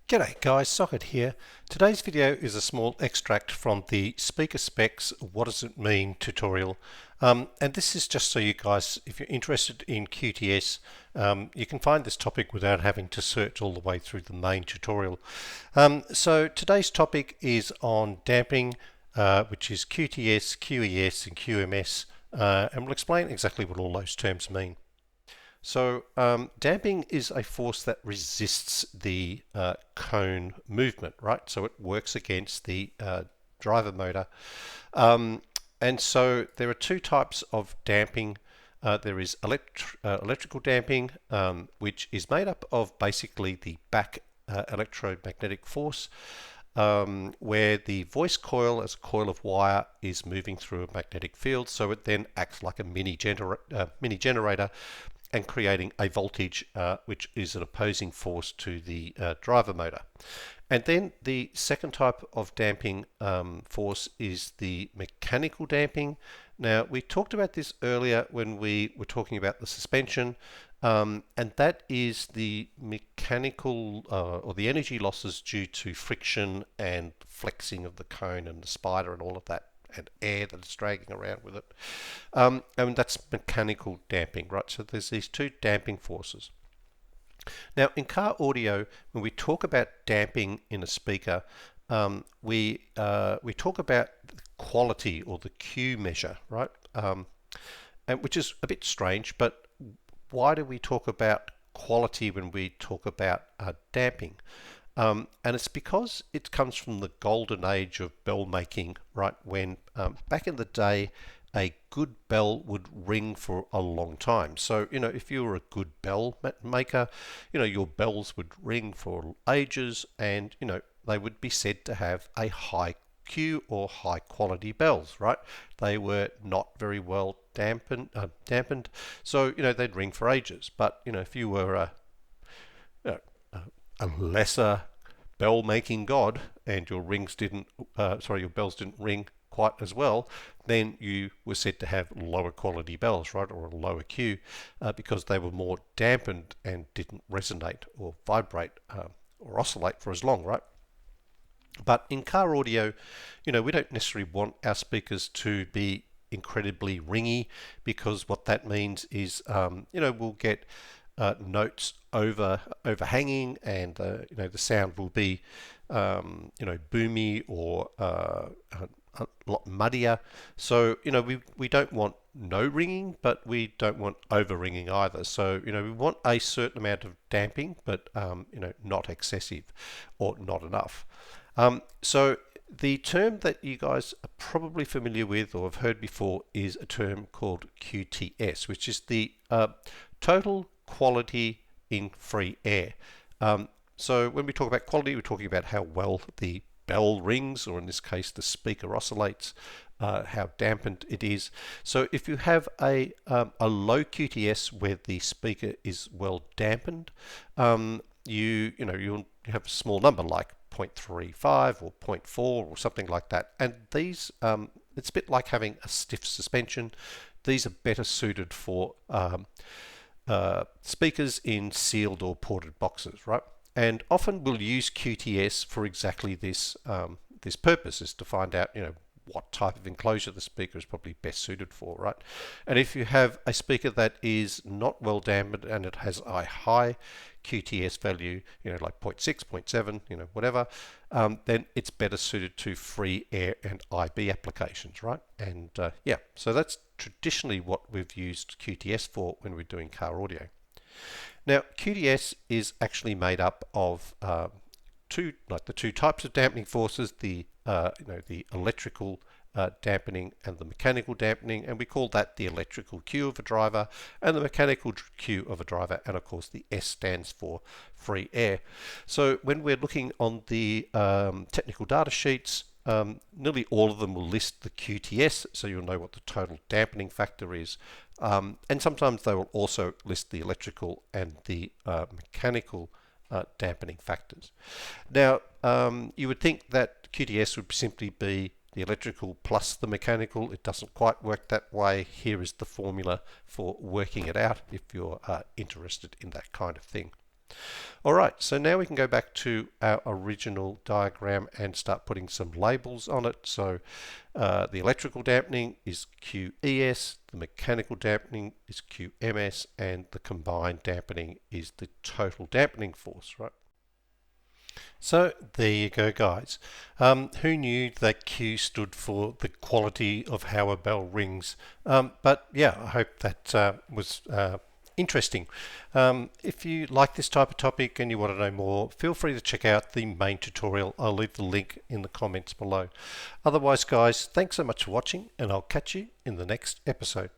G'day guys, Socket here. Today's video is a small extract from the Speaker Specs What Does It Mean tutorial. And this is just so you guys, if you're interested in QTS, you can find this topic without having to search all the way through the main tutorial. So today's topic is on damping, which is QTS, QES and QMS, and we'll explain exactly what all those terms mean. So damping is a force that resists the cone movement, right? So it works against the driver motor. And so there are two types of damping. There is electrical damping, which is made up of basically the back electromagnetic force, where the voice coil as a coil of wire is moving through a magnetic field, so it then acts like a mini generator and creating a voltage which is an opposing force to the driver motor. And then the second type of damping force is the mechanical damping. Now we talked about this earlier when we were talking about the suspension, and that is the mechanical or the energy losses due to friction and flexing of the cone and the spider and all of that, and air that's dragging around with it. And that's mechanical damping, right? So there's these two damping forces. Now in car audio, when we talk about damping in a speaker, we talk about the quality or the Q measure, right? And which is a bit strange, but why do we talk about quality when we talk about damping? And it's because it comes from the golden age of bell making, right? When back in the day, a good bell would ring for a long time. So, if you were a good bell maker, your bells would ring for ages, and, they would be said to have a high Q or high quality bells, right? They were not very well dampened, so, they'd ring for ages. But, if you were a lesser bell making god and your your bells didn't ring quite as well, then you were said to have lower quality bells, right, or a lower Q, because they were more dampened and didn't resonate or vibrate or oscillate for as long, right? But in car audio, we don't necessarily want our speakers to be incredibly ringy, because what that means is, we'll get notes overhanging, and the sound will be boomy or a lot muddier. So we don't want no ringing, but we don't want over ringing either. So we want a certain amount of damping, but not excessive or not enough. So the term that you guys are probably familiar with or have heard before is a term called QTS, which is the total quality in free air. So when we talk about quality, we're talking about how well the bell rings, or in this case the speaker oscillates, how dampened it is. So if you have a low QTS where the speaker is well dampened, you'll have a small number like 0.35 or 0.4 or something like that. And these, it's a bit like having a stiff suspension. These are better suited for speakers in sealed or ported boxes, right? And often we'll use QTS for exactly this this purpose, is to find out what type of enclosure the speaker is probably best suited for, right? And if you have a speaker that is not well dampened and it has a high QTS value, like 0.6, 0.7, whatever, then it's better suited to free air and IB applications, right? And yeah, so that's traditionally what we've used QTS for when we're doing car audio. Now, QTS is actually made up of the two types of dampening forces: the the electrical dampening and the mechanical dampening, and we call that the electrical Q of a driver and the mechanical Q of a driver, and of course the S stands for free air. So when we're looking on the technical data sheets, nearly all of them will list the QTS, so you'll know what the total dampening factor is. And sometimes they will also list the electrical and the mechanical dampening factors. Now, you would think that QTS would simply be the electrical plus the mechanical. It doesn't quite work that way. Here is the formula for working it out if you're interested in that kind of thing. Alright, so now we can go back to our original diagram and start putting some labels on it. So the electrical dampening is QES, the mechanical dampening is QMS, and the combined dampening is the total dampening force, right? So there you go, guys. Who knew that Q stood for the quality of how a bell rings? But yeah, I hope that was interesting. If you like this type of topic and you want to know more, feel free to check out the main tutorial. I'll leave the link in the comments below. Otherwise, guys, thanks so much for watching, and I'll catch you in the next episode.